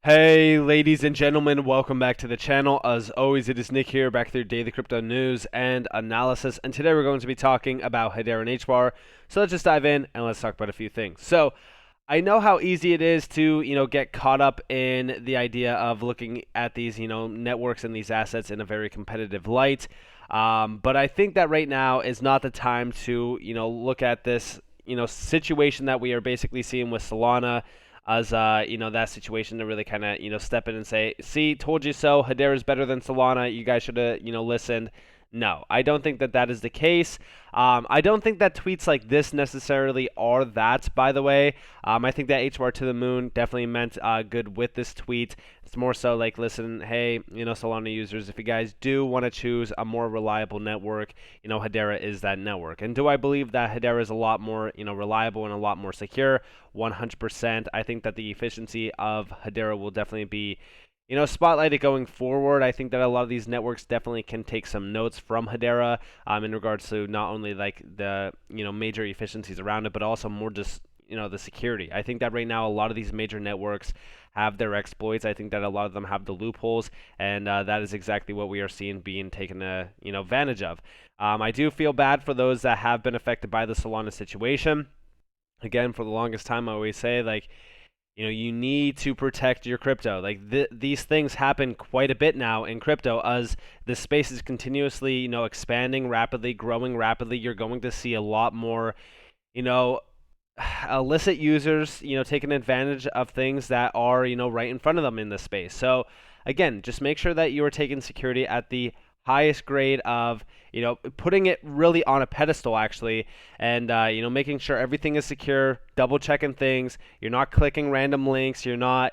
Hey ladies and gentlemen, welcome back to the channel. As always, it is Nick here, back with your daily crypto news and analysis, and today we're going to be talking about Hedera and Hbar. So let's just dive in and let's talk about a few things. So I know how easy it is to, get caught up in the idea of looking at these, networks and these assets in a very competitive light. But I think that right now is not the time to, look at this, situation that we are basically seeing with Solana as that situation to really kind of step in and say, see, told you so, Hedera is better than Solana, you guys should have listened. No, I don't think that that is the case. I don't think that tweets like this necessarily are that, by the way. I think that Hbar to the moon definitely meant good with this tweet. It's more so like, listen, hey, Solana users, if you guys do want to choose a more reliable network, Hedera is that network. And do I believe that Hedera is a lot more, reliable and a lot more secure? 100%. I think that the efficiency of Hedera will definitely be spotlighted going forward. I think that a lot of these networks definitely can take some notes from Hedera in regards to not only like the major efficiencies around it, but also more just the security. I think that right now a lot of these major networks have their exploits. I think that a lot of them have the loopholes, and that is exactly what we are seeing being taken advantage of. I do feel bad for those that have been affected by the Solana situation. Again, for the longest time, I always say like, you need to protect your crypto. Like these things happen quite a bit now in crypto as the space is continuously, expanding rapidly, growing rapidly. You're going to see a lot more, illicit users, taking advantage of things that are, right in front of them in this space. So again, just make sure that you are taking security at the highest grade of, putting it really on a pedestal actually, and making sure everything is secure, double checking things. You're not clicking random links. You're not,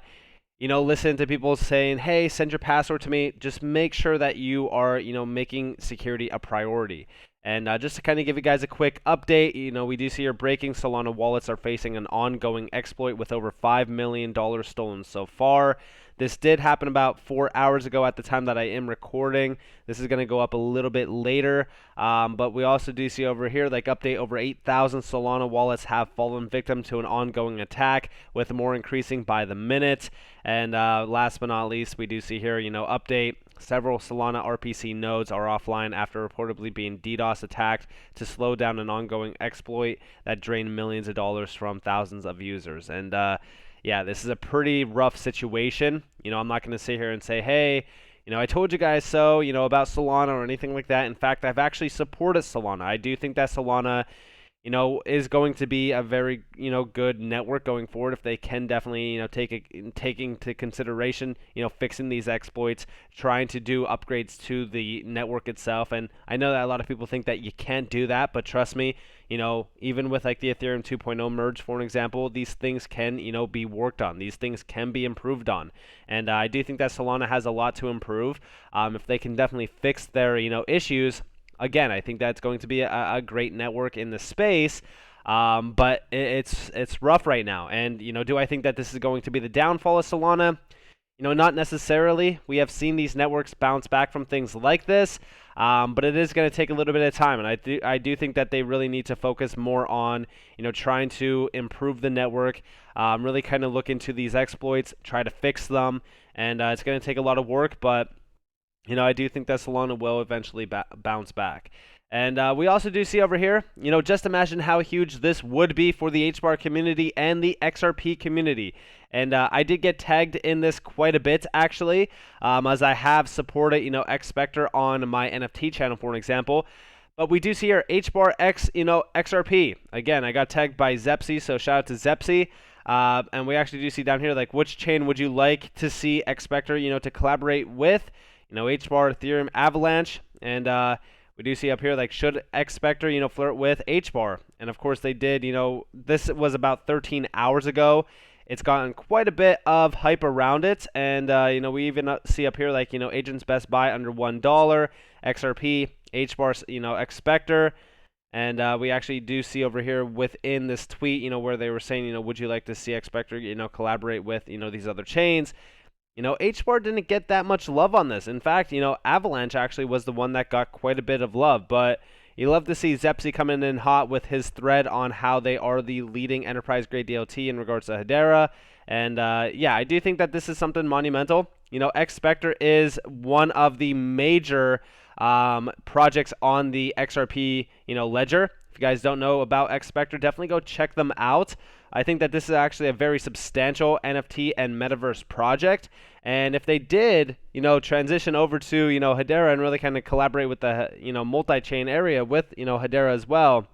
listening to people saying, hey, send your password to me. Just make sure that you are, making security a priority. And just to kind of give you guys a quick update, we do see your breaking Solana wallets are facing an ongoing exploit with over $5 million stolen so far. This did happen about 4 hours ago at the time that I am recording. This is going to go up a little bit later. But we also do see over here, like update, over 8,000 Solana wallets have fallen victim to an ongoing attack, with more increasing by the minute. And last but not least, we do see here, update. Several Solana RPC nodes are offline after reportedly being DDoS attacked to slow down an ongoing exploit that drained millions of dollars from thousands of users. And yeah, this is a pretty rough situation. I'm not going to sit here and say, hey, I told you guys so, about Solana or anything like that. In fact, I've actually supported Solana. I do think that Solana is going to be a very, good network going forward if they can definitely, take into consideration, fixing these exploits, trying to do upgrades to the network itself. And I know that a lot of people think that you can't do that, but trust me, even with like the Ethereum 2.0 merge, for an example, these things can, be worked on. These things can be improved on. And I do think that Solana has a lot to improve. If they can definitely fix their, issues, again, I think that's going to be a great network in the space, but it's rough right now. And do I think that this is going to be the downfall of Solana? Not necessarily. We have seen these networks bounce back from things like this, but it is going to take a little bit of time. And I do think that they really need to focus more on trying to improve the network, really kind of look into these exploits, try to fix them, and it's going to take a lot of work, but I do think that Solana will eventually bounce back. And we also do see over here, just imagine how huge this would be for the Hbar community and the XRP community. And I did get tagged in this quite a bit, actually, as I have supported, X-Spectre on my NFT channel, for an example. But we do see here Hbar XRP. Again, I got tagged by Zepsi, so shout out to Zepsi. And we actually do see down here, like, which chain would you like to see X-Spectre, to collaborate with? Hbar, Ethereum, Avalanche, and we do see up here, like, should X-Spectre, flirt with Hbar? And of course they did. This was about 13 hours ago. It's gotten quite a bit of hype around it, and we even see up here, like, agents best buy under $1, XRP, Hbar, X-Spectre. And we actually do see over here within this tweet, where they were saying, would you like to see X-Spectre, collaborate with, these other chains? Hbar didn't get that much love on this. In fact, Avalanche actually was the one that got quite a bit of love. But you love to see Zepsi coming in hot with his thread on how they are the leading enterprise-grade DLT in regards to Hedera. And yeah, I do think that this is something monumental. Xspectre is one of the major projects on the XRP, ledger. If you guys don't know about Xspectre, definitely go check them out. I think that this is actually a very substantial NFT and metaverse project. And if they did, transition over to, Hedera and really kind of collaborate with the, multi-chain area with, Hedera as well,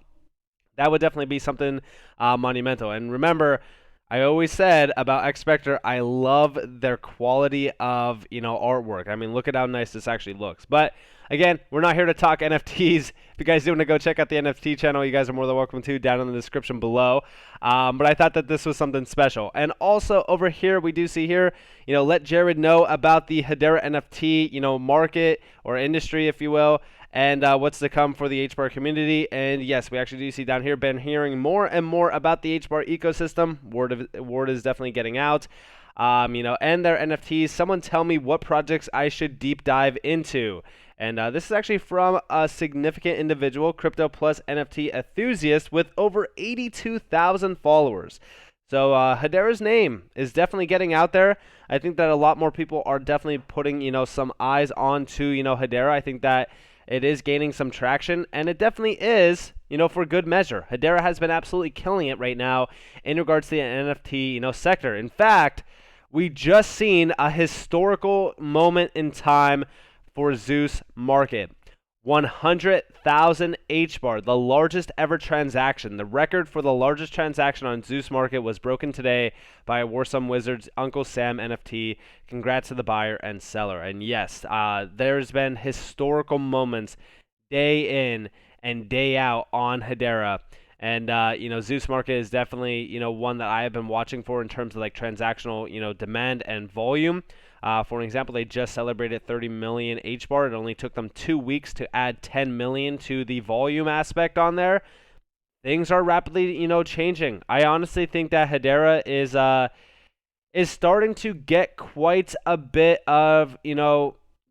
that would definitely be something monumental. And remember, I always said about Xspectre, I love their quality of, artwork. I mean, look at how nice this actually looks. But again, we're not here to talk NFTs. If you guys do want to go check out the NFT channel, you guys are more than welcome to down in the description below. But I thought that this was something special. And also over here, we do see here, let Jared know about the Hedera NFT, market or industry, if you will, and what's to come for the Hbar community. And yes, we actually do see down here, been hearing more and more about the Hbar ecosystem. Word is definitely getting out. And their NFTs. Someone tell me what projects I should deep dive into. And this is actually from a significant individual, Crypto Plus NFT enthusiast with over 82,000 followers. So Hedera's name is definitely getting out there. I think that a lot more people are definitely putting, some eyes onto, Hedera. I think that it is gaining some traction, and it definitely is, for good measure. Hedera has been absolutely killing it right now in regards to the NFT, sector. In fact, we just seen a historical moment in time for Zeus market. 100,000 Hbar, the largest ever transaction. The record for the largest transaction on Zeus market was broken today by Warsome Wizards Uncle Sam NFT. Congrats to the buyer and seller. And yes, there's been historical moments day in and day out on Hedera. And Zeus market is definitely one that I have been watching for in terms of like transactional demand and volume. For an example, they just celebrated 30 million Hbar. It only took them 2 weeks to add 10 million to the volume aspect on there. Things are rapidly, changing. I honestly think that Hedera is starting to get quite a bit of,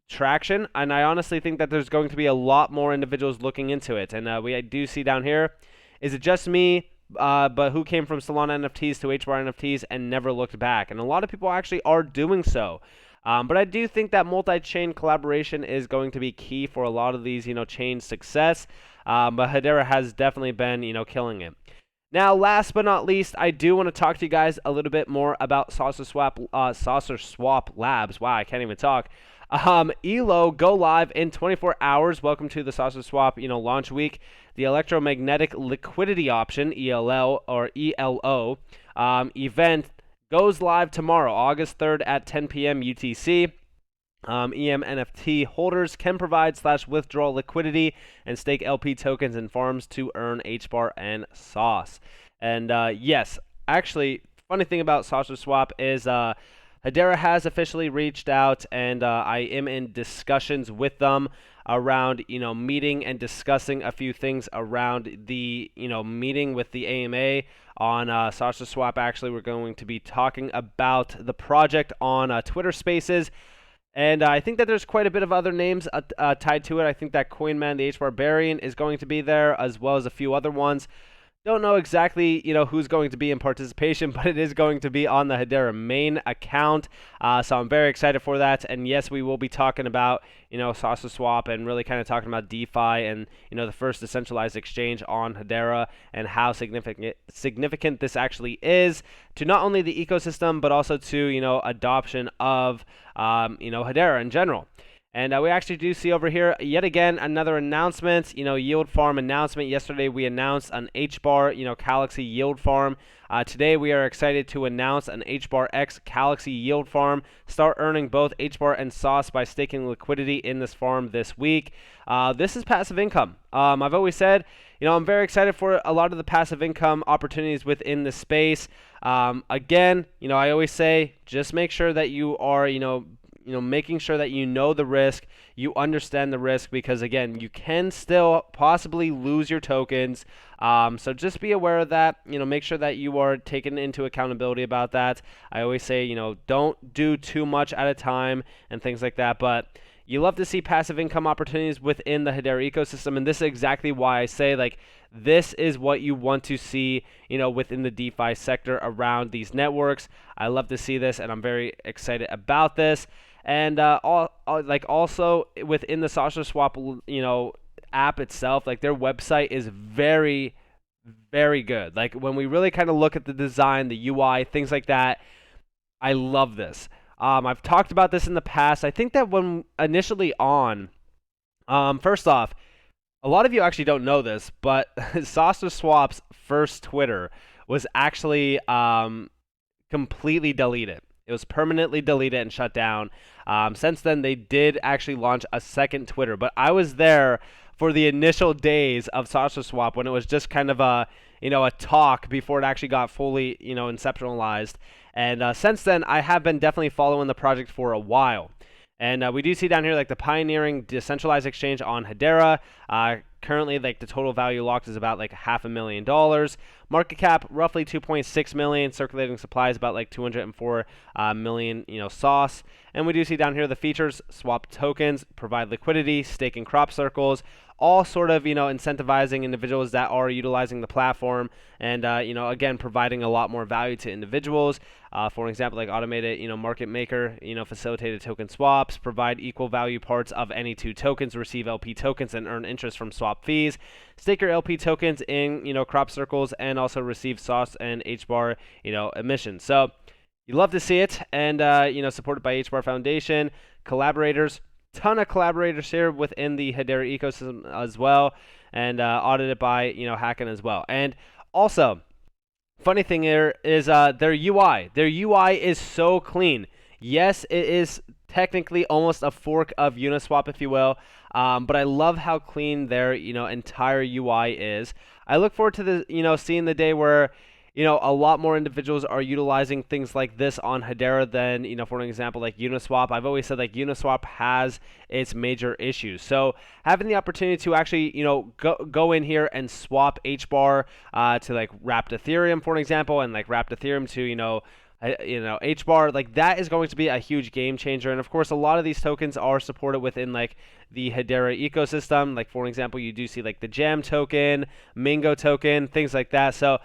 traction, and I honestly think that there's going to be a lot more individuals looking into it. And I do see down here, is it just me? But who came from Solana NFTs to Hbar NFTs and never looked back? And a lot of people actually are doing so. But I do think that multi-chain collaboration is going to be key for a lot of these, chain success. But Hedera has definitely been, killing it. Now, last but not least, I do want to talk to you guys a little bit more about SalsaSwap Labs. Wow, I can't even talk. ELO go live in 24 hours. Welcome to the SalsaSwap, launch week. The electromagnetic liquidity option, ELO or ELO, event goes live tomorrow, August 3rd at 10 p.m. UTC. EM NFT holders can provide /withdraw liquidity and stake LP tokens in farms to earn Hbar and SOS. And yes, actually, funny thing about SalsaSwap is Hedera has officially reached out, and I am in discussions with them around, meeting and discussing a few things around the, meeting with the AMA on SalsaSwap. Actually, we're going to be talking about the project on Twitter Spaces. And I think that there's quite a bit of other names tied to it. I think that Coinman, the Hbarbarian, is going to be there, as well as a few other ones. Don't know exactly, who's going to be in participation, but it is going to be on the Hedera main account. So I'm very excited for that. And yes, we will be talking about, SalsaSwap and really kind of talking about DeFi and, the first decentralized exchange on Hedera and how significant this actually is to not only the ecosystem, but also to, adoption of, Hedera in general. And we actually do see over here, yet again, another announcement, yield farm announcement. Yesterday, we announced an Hbar, Galaxy yield farm. Today, we are excited to announce an Hbar X Galaxy yield farm. Start earning both Hbar and SOS by staking liquidity in this farm this week. This is passive income. I've always said, I'm very excited for a lot of the passive income opportunities within the space. Again, I always say, just make sure that you are, making sure that the risk, you understand the risk, because again, you can still possibly lose your tokens. So just be aware of that. Make sure that you are taking into accountability about that. I always say, don't do too much at a time and things like that. But You love to see passive income opportunities within the Hedera ecosystem, and this is exactly why I say, like, this is what you want to see, within the DeFi sector around these networks. I love to see this, and I'm very excited about this. And also within the SalsaSwap, app itself, like, their website is very, very good. Like, when we really kind of look at the design, the UI, things like that, I love this. I've talked about this in the past. I think that when initially on, first off, a lot of you actually don't know this, but SalsaSwap's first Twitter was actually completely deleted. It was permanently deleted and shut down. Since then, they did actually launch a second Twitter, but I was there for the initial days of SalsaSwap when it was just kind of a talk before it actually got fully inceptionalized. And since then, I have been definitely following the project for a while. And we do see down here, like, the pioneering decentralized exchange on Hedera. Currently, like, the total value locked is about like $500,000. Market cap roughly 2.6 million. Circulating supply is about like 204 million, sauce. And we do see down here the features: swap tokens, provide liquidity, staking crop circles, all sort of incentivizing individuals that are utilizing the platform, and again, providing a lot more value to individuals. For example, like automated market maker, facilitated token swaps, provide equal value parts of any two tokens, receive LP tokens, and earn interest from swap fees. Stake your LP tokens in crop circles, and also receive sauce and Hbar emissions. So you love to see it, and supported by Hbar Foundation, collaborators. Ton of collaborators here within the Hedera ecosystem as well, and audited by Hacken as well. And also, funny thing here is their UI. Their UI is so clean. Yes, it is technically almost a fork of Uniswap, if you will, but I love how clean their entire UI is. I look forward to the seeing the day where a lot more individuals are utilizing things like this on Hedera than, for an example, like Uniswap. I've always said, like, Uniswap has its major issues. So having the opportunity to actually, go in here and swap Hbar to, like, wrapped Ethereum, for an example, and, like, wrapped Ethereum to, Hbar, like, that is going to be a huge game changer. And of course, a lot of these tokens are supported within, like, the Hedera ecosystem. Like, for example, you do see, like, the Jam token, Mingo token, things like that. So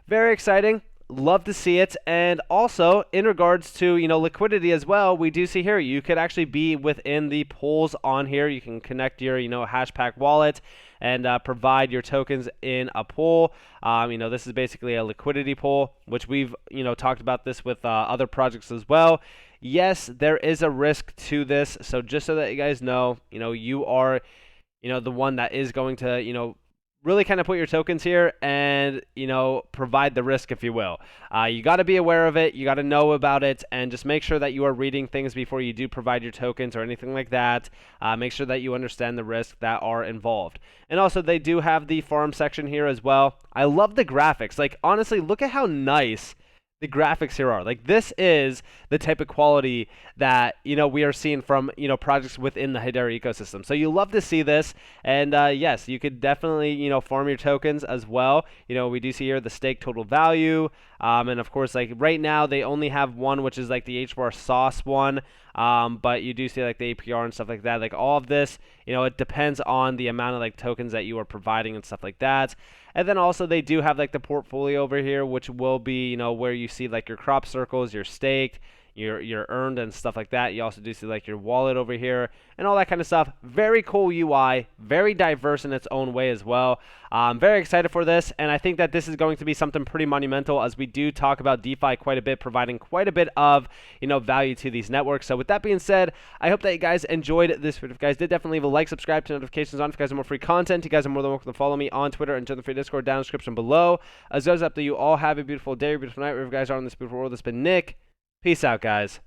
very exciting. Love to see it. And also, in regards to liquidity as well, we do see here you could actually be within the pools on here. You can connect your Hashpack wallet and provide your tokens in a pool. This is basically a liquidity pool, which we've talked about this with other projects as well. Yes, there is a risk to this. So just so that you guys know, you are the one that is going to really kind of put your tokens here and provide the risk, if you will. You got to be aware of it, you got to know about it, and just make sure that you are reading things before you do provide your tokens or anything like that. Make sure that you understand the risks that are involved. And also, they do have the farm section here as well. I love the graphics. Like, honestly, look at how nice the graphics here are. Like, this is the type of quality that we are seeing from projects within the Hedera ecosystem. So you love to see this, and yes, you could definitely farm your tokens as well. We do see here the stake total value, and of course, like, right now they only have one, which is like the Hbar sauce one, but you do see like the APR and stuff like that. Like, all of this, it depends on the amount of like tokens that you are providing and stuff like that. And then also they do have like the portfolio over here, which will be where you see like your crop circles, your staked, your earned, and stuff like that. You also do see like your wallet over here and all that kind of stuff. Very cool UI, very diverse in its own way as well. I'm very excited for this, and I think that this is going to be something pretty monumental, as we do talk about DeFi quite a bit, providing quite a bit of value to these networks. So with that being said, I hope that you guys enjoyed this video. If you guys did, definitely leave a like, subscribe, turn notifications on if you guys want more free content. You guys are more than welcome to follow me on Twitter and join the free Discord down in the description below. As always, up to you all, have a beautiful day, a beautiful night, wherever you guys are in this beautiful world. It's been Nick. Peace out, guys.